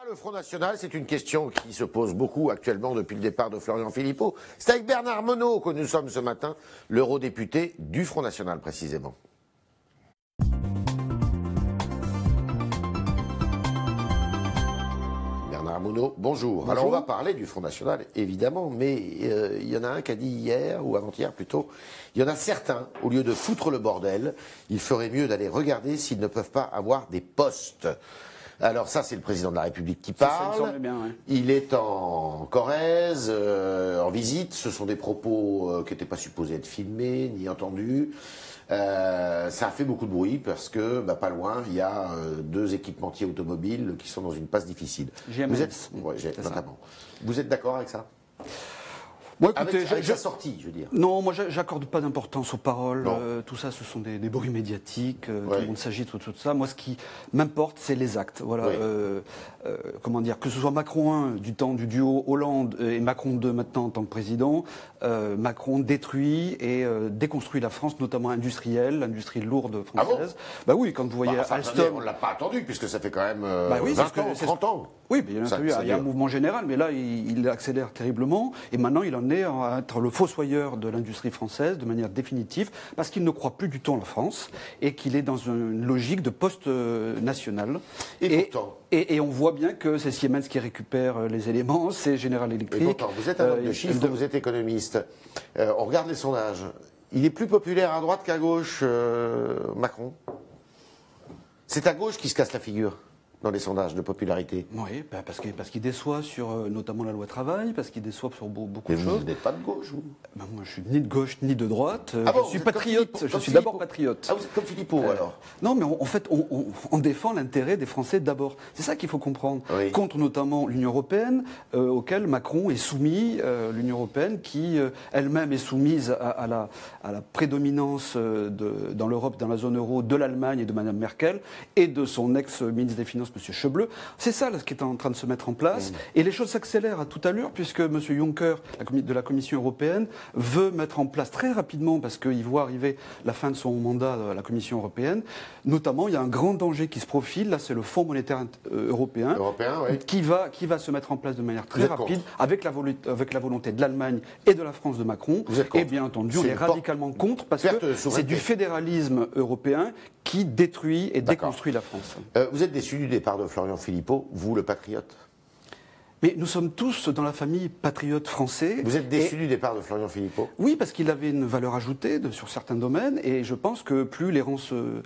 Le Front National, c'est une question qui se pose beaucoup actuellement depuis le départ de Florian Philippot. C'est avec Bernard Monod que nous sommes ce matin, l'eurodéputé du Front National précisément. Bernard Monod, bonjour. Bonjour. Alors on va parler du Front National évidemment, mais il y en a un qui a dit hier, ou avant-hier plutôt, il y en a certains, au lieu de foutre le bordel, il ferait mieux d'aller regarder s'ils ne peuvent pas avoir des postes. Alors ça, c'est le président de la République qui parle. Ça me semble bien, ouais. Il est en Corrèze, en visite. Ce sont des propos qui n'étaient pas supposés être filmés ni entendus. Ça a fait beaucoup de bruit parce que, pas loin, il y a deux équipementiers automobiles qui sont dans une passe difficile. GMS. Notamment. Vous êtes d'accord avec ça? Bon, écoutez, avec sa sortie, je veux dire. Non, moi j'accorde pas d'importance aux paroles. Tout ça, ce sont des bruits médiatiques. Tout le monde s'agite autour de ça. Moi, ce qui m'importe, c'est les actes. Voilà. Oui. Comment dire, que ce soit Macron 1 du temps du duo Hollande et Macron 2 maintenant en tant que président, Macron détruit et déconstruit la France, notamment industrielle, l'industrie lourde française. Ah bon? Oui, quand vous voyez Alstom. On ne l'a pas attendu puisque ça fait quand même 20 ans, 30 ans. Oui, bien entendu, il y a un mouvement général, mais là, il accélère terriblement. Et maintenant, il en est à être le fossoyeur de l'industrie française de manière définitive, parce qu'il ne croit plus du tout en la France et qu'il est dans une logique de poste national. Et on voit bien que c'est Siemens qui récupère les éléments, c'est General Electric. Et pourtant, vous êtes un homme de chiffres, vous êtes économiste. On regarde les sondages. Il est plus populaire à droite qu'à gauche, Macron. C'est à gauche qui se casse la figure dans les sondages de popularité. Oui, parce qu'il déçoit sur notamment la loi travail, parce qu'il déçoit sur beaucoup de choses. Vous n'êtes pas de gauche, vous? Moi, je suis ni de gauche ni de droite. Ah bon, je suis patriote. Je suis d'abord patriote. Ah, vous êtes comme Philippot, alors? Non, mais en fait, on défend l'intérêt des Français d'abord. C'est ça qu'il faut comprendre. Oui. Contre notamment l'Union européenne, auquel Macron est soumis, l'Union européenne qui elle-même est soumise à la prédominance dans l'Europe, dans la zone euro, de l'Allemagne et de Mme Merkel et de son ex-ministre des Finances, M. Schäuble. C'est ça là, ce qui est en train de se mettre en place. Et les choses s'accélèrent à toute allure, puisque M. Juncker, de la Commission européenne, veut mettre en place très rapidement, parce qu'il voit arriver la fin de son mandat à la Commission européenne, notamment, il y a un grand danger qui se profile, là c'est le Fonds monétaire européen, oui. qui va se mettre en place de manière très rapide, avec la volonté de l'Allemagne et de la France de Macron. Et bien entendu, on est radicalement contre, parce que c'est du fédéralisme européen qui détruit et déconstruit la France. Vous êtes déçu du départ de Florian Philippot, vous le patriote? Mais nous sommes tous dans la famille patriote français. Vous êtes déçu du départ de Florian Philippot? Oui, parce qu'il avait une valeur ajoutée sur certains domaines, et je pense que plus les rangs se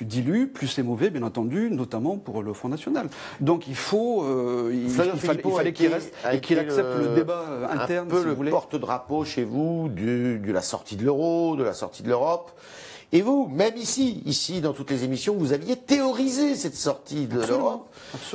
diluent, plus c'est mauvais, bien entendu, notamment pour le Front National. Donc il fallait qu'il reste et qu'il accepte le débat interne, un peu si vous voulez. Le porte-drapeau chez vous de la sortie de l'euro, de la sortie de l'Europe. Et vous, même ici, dans toutes les émissions, vous aviez théorisé cette sortie de l'Europe.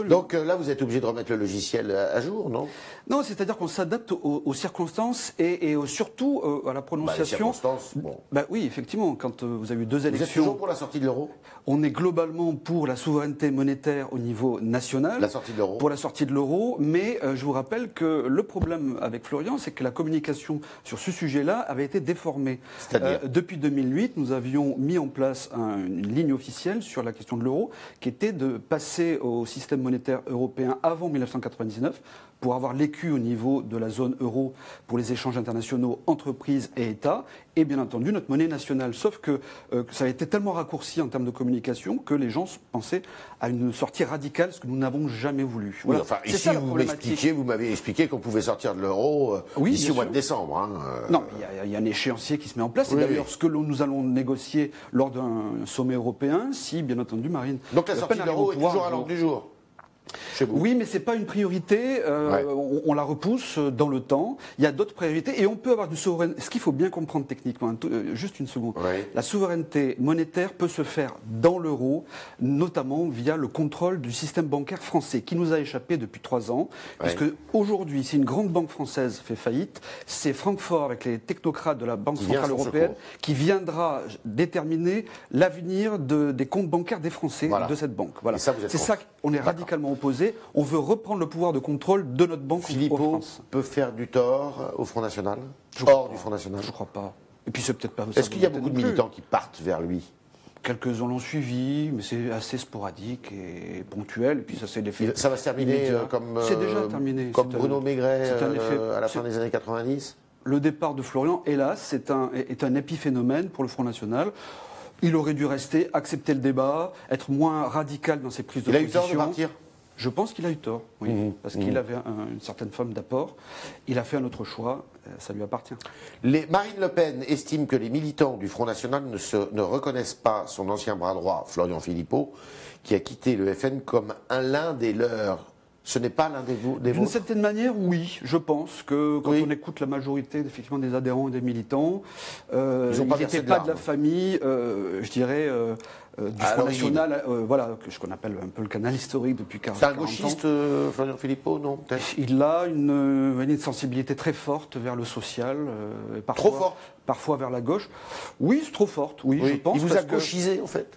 Donc là, vous êtes obligé de remettre le logiciel à jour, non? Non, c'est-à-dire qu'on s'adapte aux circonstances et surtout à la prononciation. Les circonstances, bon. Oui, effectivement, quand vous avez eu deux élections... Vous êtes toujours pour la sortie de l'euro? On est globalement pour la souveraineté monétaire au niveau national. La sortie de l'euro? Pour la sortie de l'euro, mais je vous rappelle que le problème avec Florian, c'est que la communication sur ce sujet-là avait été déformée. C'est-à-dire depuis 2008, nous avions mis en place une ligne officielle sur la question de l'euro, qui était de passer au système monétaire européen avant 1999, pour avoir l'écu au niveau de la zone euro pour les échanges internationaux, entreprises et États, et bien entendu notre monnaie nationale. Sauf que ça a été tellement raccourci en termes de communication que les gens pensaient à une sortie radicale, ce que nous n'avons jamais voulu. Voilà. Oui, enfin, ici, ça, vous m'avez expliqué qu'on pouvait sortir de l'euro d'ici au mois de décembre. Hein, Non, il y a un échéancier qui se met en place. C'est d'ailleurs ce que nous allons négocier lors d'un sommet européen, si, bien entendu, Marine... Donc la sortie de l'euro est toujours à l'ordre du jour? Oui, mais ce n'est pas une priorité. On la repousse dans le temps. Il y a d'autres priorités et on peut avoir du souveraineté. Ce qu'il faut bien comprendre techniquement, juste une seconde. La souveraineté monétaire peut se faire dans l'euro, notamment via le contrôle du système bancaire français, qui nous a échappé depuis 3 ans. Puisque aujourd'hui, si une grande banque française fait faillite, c'est Francfort, avec les technocrates de la Banque centrale européenne, qui viendra déterminer l'avenir des comptes bancaires des Français de cette banque. Voilà. C'est ça qu'on est radicalement opposé. On veut reprendre le pouvoir de contrôle de notre banque en France. Peut faire du tort au Front National, hors du Front National? Je ne crois pas. Et puis c'est peut-être pas. Est-ce qu'il y a beaucoup de militants qui partent vers lui? Quelques-uns l'ont suivi, mais c'est assez sporadique et ponctuel. Et puis ça, c'est l'effet. Ça va se terminer c'est déjà terminé. Comme Bruno Maigret à la fin c'est des années 90. Le départ de Florian, hélas, est un épiphénomène pour le Front National. Il aurait dû rester, accepter le débat, être moins radical dans ses prises de position. Il a eu tort de partir. Je pense qu'il a eu tort, oui, parce qu'il avait une certaine forme d'apport. Il a fait un autre choix, ça lui appartient. Marine Le Pen estime que les militants du Front National ne reconnaissent pas son ancien bras droit, Florian Philippot, qui a quitté le FN comme l'un des leurs. Ce n'est pas l'un des vôtres. D'une certaine manière, oui. Je pense que quand on écoute la majorité effectivement, des adhérents et des militants, ils n'étaient pas de la famille, je dirais, du Front National, voilà, ce qu'on appelle un peu le canal historique depuis 40 ans. C'est un gauchiste, Florian Philippot, non? Il a une sensibilité très forte vers le social. Trop forte? Parfois vers la gauche. Oui, c'est trop forte, oui, je pense. Il vous a gauchisé, en fait?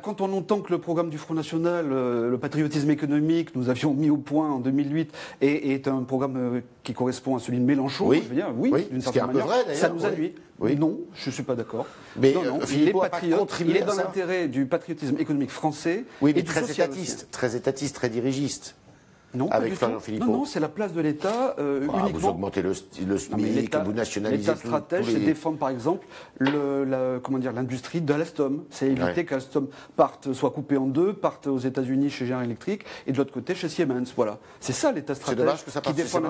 Quand on entend que le programme du Front National, le patriotisme économique, nous avions mis au point en 2008, est un programme qui correspond à celui de Mélenchon, je veux dire, d'une certaine manière, ça nous a nuit. Non, je ne suis pas d'accord. Mais non, il est patriote, il est dans l'intérêt du patriotisme économique français. Oui, mais très étatiste, très dirigiste. Non, avec Florian Philippot. Non, c'est la place de l'État uniquement. Vous augmentez le SMIC, vous nationalisez l'État stratège, c'est défendre par exemple l'industrie d'Alstom. C'est éviter qu'Alstom soit coupé en deux, parte aux États-Unis chez General Electric et de l'autre côté chez Siemens. Voilà. C'est ça l'État stratège qui défend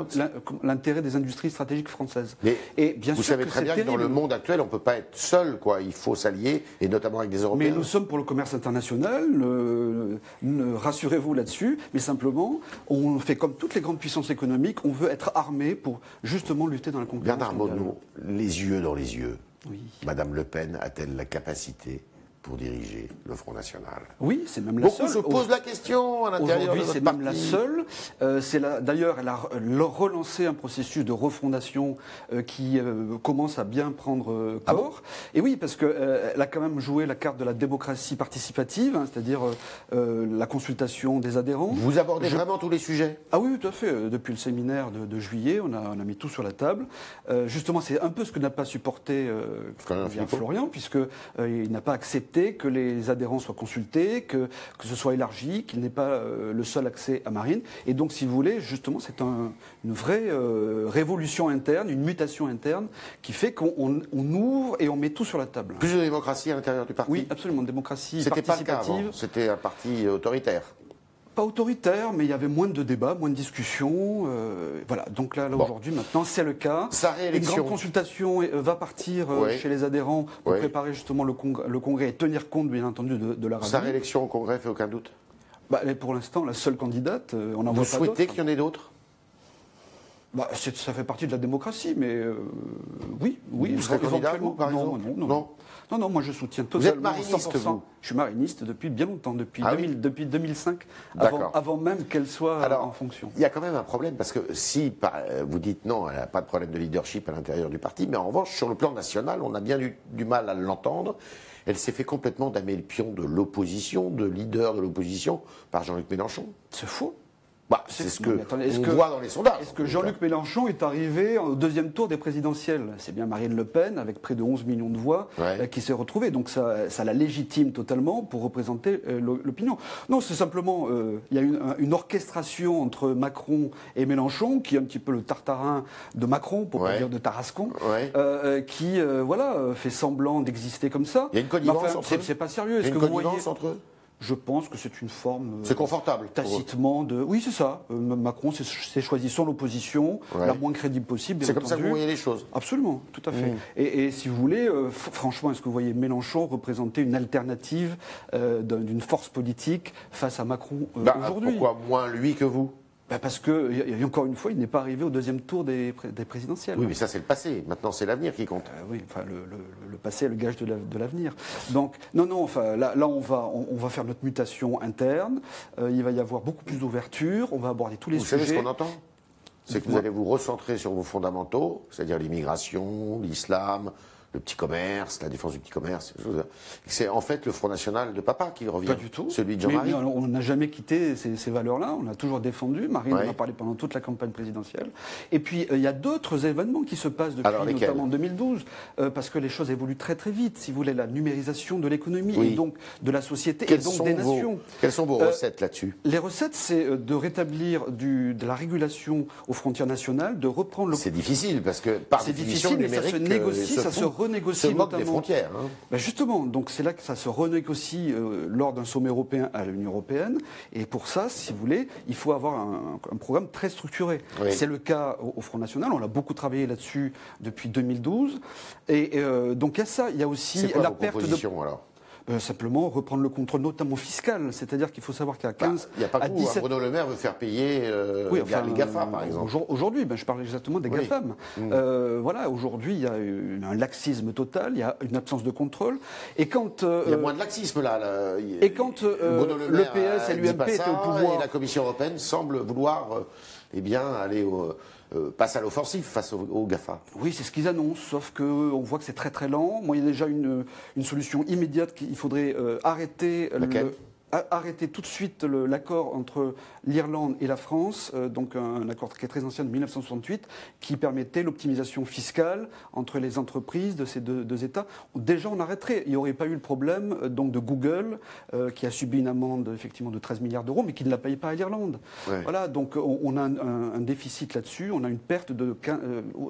l'intérêt des industries stratégiques françaises. Et bien vous savez très bien que dans le monde actuel, on ne peut pas être seul, quoi. Il faut s'allier, et notamment avec des Européens. Mais nous sommes pour le commerce international, rassurez-vous là-dessus, mais simplement, on fait comme toutes les grandes puissances économiques, on veut être armé pour justement lutter dans la concurrence. Bernard Monod, les yeux dans les yeux. Oui. Madame Le Pen a-t-elle la capacité pour diriger le Front National? Oui, c'est même la seule. Beaucoup se posent la question à l'intérieur de votre parti. Aujourd'hui, c'est même la seule. D'ailleurs, elle a relancé un processus de refondation qui commence à bien prendre corps. Et oui, parce qu'elle a quand même joué la carte de la démocratie participative, c'est-à-dire la consultation des adhérents. Vous abordez vraiment tous les sujets? Ah oui, tout à fait. Depuis le séminaire de juillet, on a mis tout sur la table. Justement, c'est un peu ce que n'a pas supporté Florian, puisqu'il n'a pas accepté que les adhérents soient consultés, que ce soit élargi, qu'il n'ait pas le seul accès à Marine. Et donc, si vous voulez, justement, c'est une vraie révolution interne, une mutation interne, qui fait qu'on ouvre et on met tout sur la table. Plus de démocratie à l'intérieur du parti? Oui, absolument, démocratie participative. C'était pas le cas avant. C'était un parti autoritaire. Pas autoritaire, mais il y avait moins de débats, moins de discussions. Voilà, donc là aujourd'hui, maintenant, c'est le cas. Sa réélection. Une grande consultation va partir chez les adhérents pour préparer justement le congrès et tenir compte, bien entendu, de la radio. Sa réélection au congrès fait aucun doute? Elle est pour l'instant la seule candidate. On en voit pas d'autres. Vous souhaitez qu'il y en ait d'autres? Ça fait partie de la démocratie, mais oui. Vous serez candidat, vous, par exemple? Non, moi je soutiens totalement. Vous êtes mariniste, vous? Je suis mariniste depuis bien longtemps, depuis 2005, avant même qu'elle soit en fonction. Il y a quand même un problème, parce que si vous dites non, elle n'a pas de problème de leadership à l'intérieur du parti, mais en revanche, sur le plan national, on a bien du mal à l'entendre. Elle s'est fait complètement damer le pion de l'opposition, de leader de l'opposition, par Jean-Luc Mélenchon. C'est faux. C'est ce qu'on voit dans les sondages. Est-ce que Jean-Luc Mélenchon est arrivé au deuxième tour des présidentielles? C'est bien Marine Le Pen, avec près de 11 millions de voix, qui s'est retrouvée. Donc ça la légitime totalement pour représenter l'opinion. Non, c'est simplement, il y a une orchestration entre Macron et Mélenchon, qui est un petit peu le tartarin de Macron, pour pas dire de Tarascon, qui fait semblant d'exister comme ça. Il y a une connivence entre eux? C'est pas sérieux. Il y a une connivence entre eux? Je pense que c'est une forme. C'est confortable. Tacitement de. Oui, c'est ça. Macron s'est choisi son opposition, la moins crédible possible. C'est comme ça que vous voyez les choses? Absolument, tout à fait. Et si vous voulez, franchement, est-ce que vous voyez Mélenchon représenter une alternative d'une force politique face à Macron aujourd'hui? Pourquoi moins lui que vous? Parce que, encore une fois, il n'est pas arrivé au deuxième tour des présidentielles. Oui, mais ça, c'est le passé. Maintenant, c'est l'avenir qui compte. Oui, enfin, le passé est le gage de l'avenir. Donc, non, enfin, là on va faire notre mutation interne. Il va y avoir beaucoup plus d'ouverture. On va aborder tous les sujets. Vous savez ce qu'on entend? C'est que vous allez vous recentrer sur vos fondamentaux, c'est-à-dire l'immigration, l'islam, le petit commerce, la défense du petit commerce. C'est en fait le Front National de papa qui revient. Pas du tout. Celui de Jean-Marie. On n'a jamais quitté ces valeurs-là. On a toujours défendu. Marine en a parlé pendant toute la campagne présidentielle. Et puis, il y a d'autres événements qui se passent depuis notamment 2012, parce que les choses évoluent très très vite. Si vous voulez, la numérisation de l'économie et donc de la société et donc des nations. Quelles sont vos recettes là-dessus? Les recettes, c'est de rétablir de la régulation aux frontières nationales, de reprendre le... C'est difficile, parce que par définition, mais ça se négocie, ça se renégocie. Se moque des frontières. Hein. Ben justement, donc c'est là que ça se renégocie lors d'un sommet européen à l'Union européenne. Et pour ça, si vous voulez, il faut avoir un programme très structuré. Oui. C'est le cas au Front National. On a beaucoup travaillé là-dessus depuis 2012. Et donc il y a ça. Il y a aussi la perte de... alors simplement reprendre le contrôle, notamment fiscal. C'est-à-dire qu'il faut savoir qu'à 15 il n'y a pas à 17... Bruno Le Maire veut faire payer les GAFA, par exemple. Aujourd'hui, je parle exactement des GAFAM. Voilà, aujourd'hui, il y a un laxisme total, il y a une absence de contrôle. Et quand... il y a moins de laxisme, là. Et quand le PS et l'UMP étaient au pouvoir... Et la Commission européenne semble vouloir aller passe à l'offensive face aux GAFA. Oui, c'est ce qu'ils annoncent, sauf qu'on voit que c'est très très lent. Moi, il y a déjà une solution immédiate qu'il faudrait arrêter. Arrêter tout de suite l'accord entre l'Irlande et la France, donc un accord qui est très ancien de 1968, qui permettait l'optimisation fiscale entre les entreprises de ces deux États. Déjà, on arrêterait. Il n'y aurait pas eu le problème donc de Google, qui a subi une amende effectivement de 13 milliards d'euros, mais qui ne la paye pas à l'Irlande. Ouais. Voilà, donc on a un déficit là-dessus, on a une perte de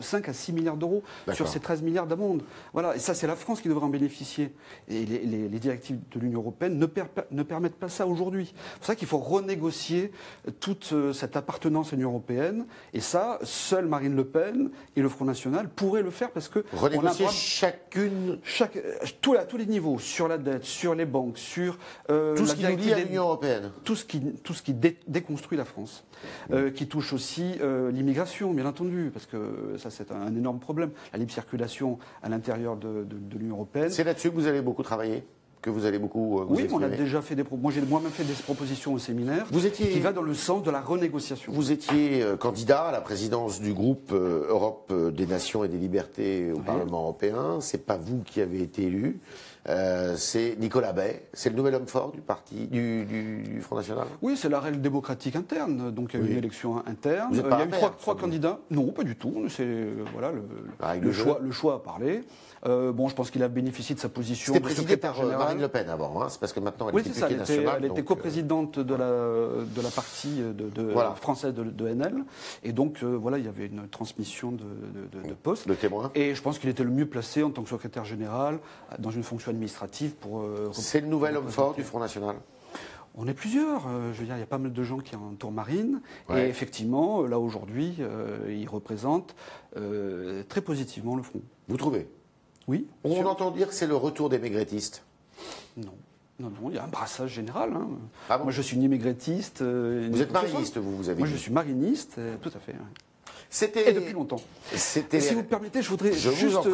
5 à 6 milliards d'euros sur ces 13 milliards d'amende. Voilà, et ça, c'est la France qui devrait en bénéficier. Et les directives de l'Union européenne ne permettent pas ça aujourd'hui. C'est pour ça qu'il faut renégocier toute cette appartenance à l'Union européenne. Et ça, seule Marine Le Pen et le Front National pourraient le faire parce que... Renégocier tous les niveaux, sur la dette, sur les banques, sur... tout ce qui nous lie à l'Union européenne. Tout ce qui déconstruit la France. Qui touche aussi l'immigration, bien entendu, parce que ça, c'est un énorme problème. La libre circulation à l'intérieur de l'Union européenne. C'est là-dessus que vous allez beaucoup travailler ? Que vous allez beaucoup oui, on a déjà fait moi j'ai moi-même fait des propositions au séminaire qui va dans le sens de la renégociation. Vous étiez candidat à la présidence du groupe Europe des Nations et des Libertés au Parlement européen. C'est pas vous qui avez été élu. C'est Nicolas Bay, c'est le nouvel homme fort du parti du Front National. Oui, c'est la règle démocratique interne. Donc il y a eu une élection interne. Il y a eu trois candidats. Non, pas du tout. C'est voilà le choix a parlé. Je pense qu'il a bénéficié de sa position. C'était présidé par Marine Le Pen avant, c'est parce que maintenant elle est députée nationale. Elle était coprésidente de la partie française de NL. Et donc, il y avait une transmission de poste. Le témoin. Et je pense qu'il était le mieux placé en tant que secrétaire général, dans une fonction administrative pour... c'est le nouvel homme fort du Front National. On est plusieurs. Je veux dire, il y a pas mal de gens qui entourent Marine. Ouais. Et effectivement, là, aujourd'hui, il représente très positivement le Front. Vous trouvez ? Oui. On entend dire que c'est le retour des maigrettistes. Non. Non, il y a un brassage général. Hein. Ah bon ? Moi, je suis ni maigrettiste. Vous êtes mariniste, vous avez dit. Moi, je suis mariniste, tout à fait. Et depuis longtemps. Et si vous permettez, je voudrais juste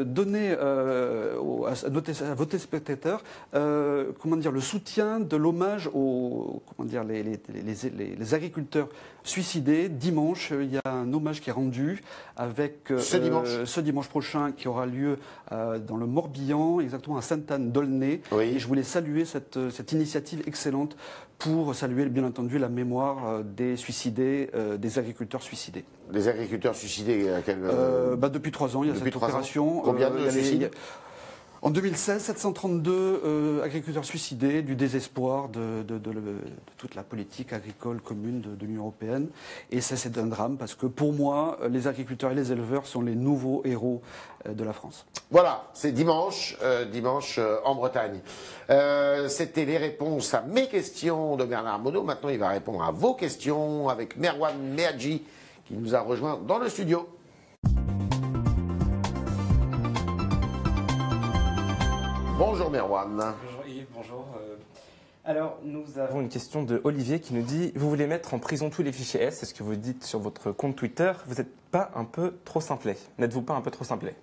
donner à vos téléspectateurs le soutien de l'hommage aux les agriculteurs suicidés. Dimanche, il y a un hommage qui est rendu avec ce dimanche prochain qui aura lieu dans le Morbihan, exactement à Sainte-Anne-d'Aulnay. Oui. Et je voulais saluer cette initiative excellente pour saluer bien entendu la mémoire des suicidés, des agriculteurs suicidés. Les agriculteurs suicidés depuis 3 ans, il y a cette opération. Combien de suicides ? En 2016, 732 agriculteurs suicidés, du désespoir de toute la politique agricole commune de l'Union européenne. Et ça, c'est un drame parce que pour moi, les agriculteurs et les éleveurs sont les nouveaux héros de la France. Voilà, c'est dimanche en Bretagne. C'était les réponses à mes questions de Bernard Monod. Maintenant, il va répondre à vos questions avec Merwan Meadji qui nous a rejoint dans le studio. Bonjour Merwan. Bonjour Yves, bonjour. Alors, nous avons une question de Olivier qui nous dit « Vous voulez mettre en prison tous les fichiers S, c'est ce que vous dites sur votre compte Twitter. Vous n'êtes pas un peu trop simplet? N'êtes-vous pas un peu trop simplet ?»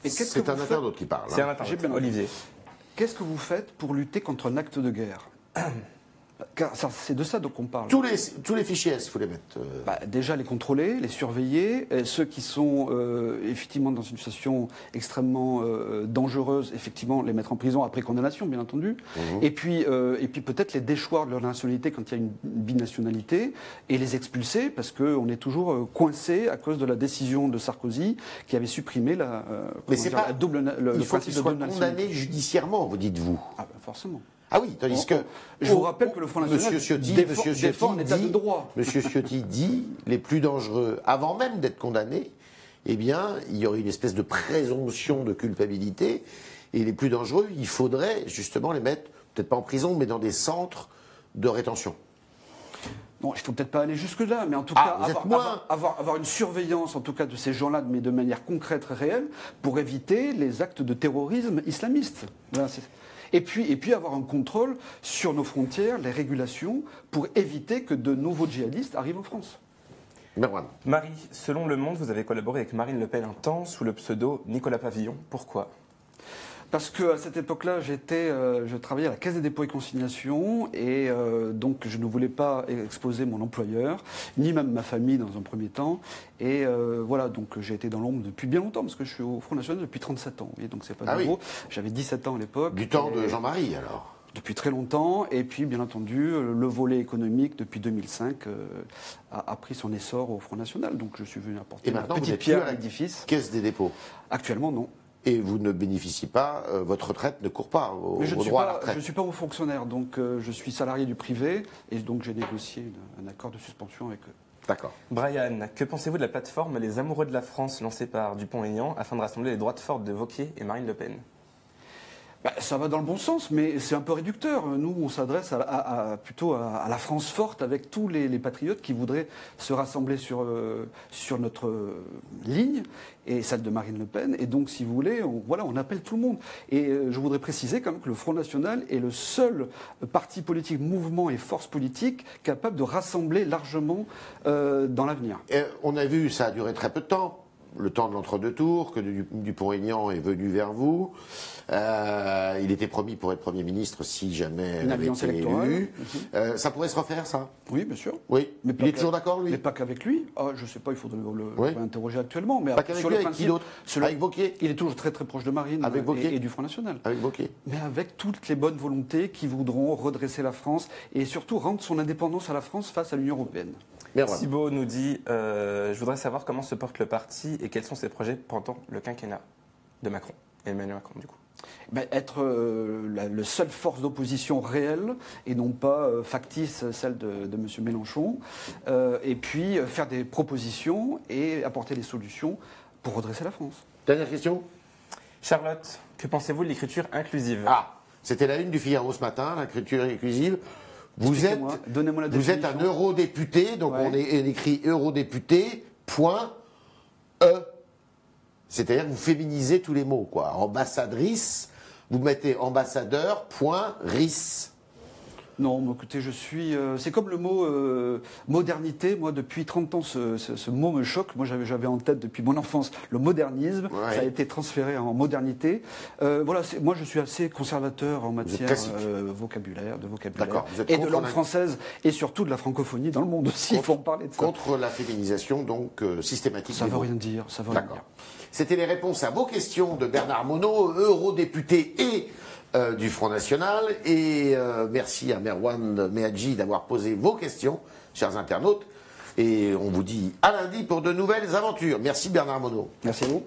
C'est un internaute qui parle. C'est un internaute, Olivier. Qu'est-ce que vous faites pour lutter contre un acte de guerre ? Car c'est de ça dont on parle. Tous les fichiers S, il faut les mettre. Déjà les contrôler, les surveiller, et ceux qui sont effectivement dans une situation extrêmement dangereuse, effectivement les mettre en prison après condamnation, bien entendu. Et puis peut-être les déchoir de leur nationalité quand il y a une binationalité et les expulser parce qu'on est toujours coincé à cause de la décision de Sarkozy qui avait supprimé le principe de double il faut qu'ils soient condamnés judiciairement, vous dites-vous. Forcément. Ah oui, tandis que... Je vous rappelle que le Front National défend un état de droit. Monsieur Ciotti dit, les plus dangereux, avant même d'être condamnés, eh bien, il y aurait une espèce de présomption de culpabilité, et les plus dangereux, il faudrait justement les mettre, peut-être pas en prison, mais dans des centres de rétention. Non, il ne faut peut-être pas aller jusque-là, mais en tout cas, avoir une surveillance, en tout cas, de ces gens-là, mais de manière concrète, réelle, pour éviter les actes de terrorisme islamiste. Voilà, et puis avoir un contrôle sur nos frontières, les régulations, pour éviter que de nouveaux djihadistes arrivent en France. Marie, selon Le Monde, vous avez collaboré avec Marine Le Pen un temps sous le pseudo Nicolas Pavillon. Pourquoi ? Parce qu'à cette époque-là, je travaillais à la Caisse des dépôts et consignations et donc je ne voulais pas exposer mon employeur, ni même ma famille dans un premier temps. Et voilà, donc j'ai été dans l'ombre depuis bien longtemps, parce que je suis au Front National depuis 37 ans. Et donc c'est pas nouveau. Oui. J'avais 17 ans à l'époque. Du temps de Jean-Marie, alors ? Depuis très longtemps. Et puis, bien entendu, le volet économique, depuis 2005, a pris son essor au Front National. Donc je suis venu apporter ma petite pierre à l'édifice. Caisse des dépôts ? Actuellement, non. Et vous ne bénéficiez pas, votre retraite ne court pas au droit à la retraite. Je ne suis pas haut fonctionnaire, donc je suis salarié du privé, et donc j'ai négocié un accord de suspension avec eux. D'accord. Brian, que pensez-vous de la plateforme Les Amoureux de la France lancée par Dupont-Aignan afin de rassembler les droites fortes de Wauquiez et Marine Le Pen ? Ça va dans le bon sens, mais c'est un peu réducteur. Nous, on s'adresse plutôt à la France forte, avec tous les patriotes qui voudraient se rassembler sur notre ligne, et celle de Marine Le Pen. Et donc, si vous voulez, on appelle tout le monde. Et je voudrais préciser quand même que le Front National est le seul parti politique, mouvement et force politique capable de rassembler largement dans l'avenir. On a vu, ça a duré très peu de temps. Le temps de l'entre-deux tours, que Dupont-Aignan est venu vers vous. Il était promis pour être Premier ministre si jamais il avait été élu. Ça pourrait se refaire, ça ? Oui, bien sûr. Oui. Mais il est toujours d'accord, lui ? Mais pas qu'avec lui. Je ne sais pas, il faudrait le interroger actuellement. Mais pas qu'avec lui, avec qui d'autre ? Avec Wauquiez ? Il est toujours très très proche de Marine et du Front National. Avec Wauquiez ? Mais avec toutes les bonnes volontés qui voudront redresser la France et surtout rendre son indépendance à la France face à l'Union européenne. Thibault nous dit je voudrais savoir comment se porte le parti et quels sont ses projets pendant le quinquennat de Macron, Emmanuel Macron, du coup. Être la seule force d'opposition réelle et non pas factice, celle de M. Mélenchon, et puis faire des propositions et apporter des solutions pour redresser la France. Dernière question. Charlotte, que pensez-vous de l'écriture inclusive ? C'était la une du Figaro ce matin, l'écriture inclusive. Vous êtes un eurodéputé, donc on écrit eurodéputé, point, c'est-à-dire que vous féminisez tous les mots, quoi. Ambassadrice, vous mettez ambassadeur, point, ris. Non, mais écoutez, c'est comme le mot modernité. Moi, depuis 30 ans, ce mot me choque. Moi, j'avais en tête depuis mon enfance le modernisme. Ouais. Ça a été transféré en modernité. Moi, je suis assez conservateur en matière de vocabulaire. Et de langue française, et surtout de la francophonie dans le monde aussi. Il faut en parler de ça. Contre la féminisation, donc, systématique. Ça ne veut rien dire. C'était les réponses à vos questions de Bernard Monod, eurodéputé et du Front National. Et merci à Merwan Mehadji d'avoir posé vos questions, chers internautes. Et on vous dit à lundi pour de nouvelles aventures. Merci Bernard Monod. Merci à vous.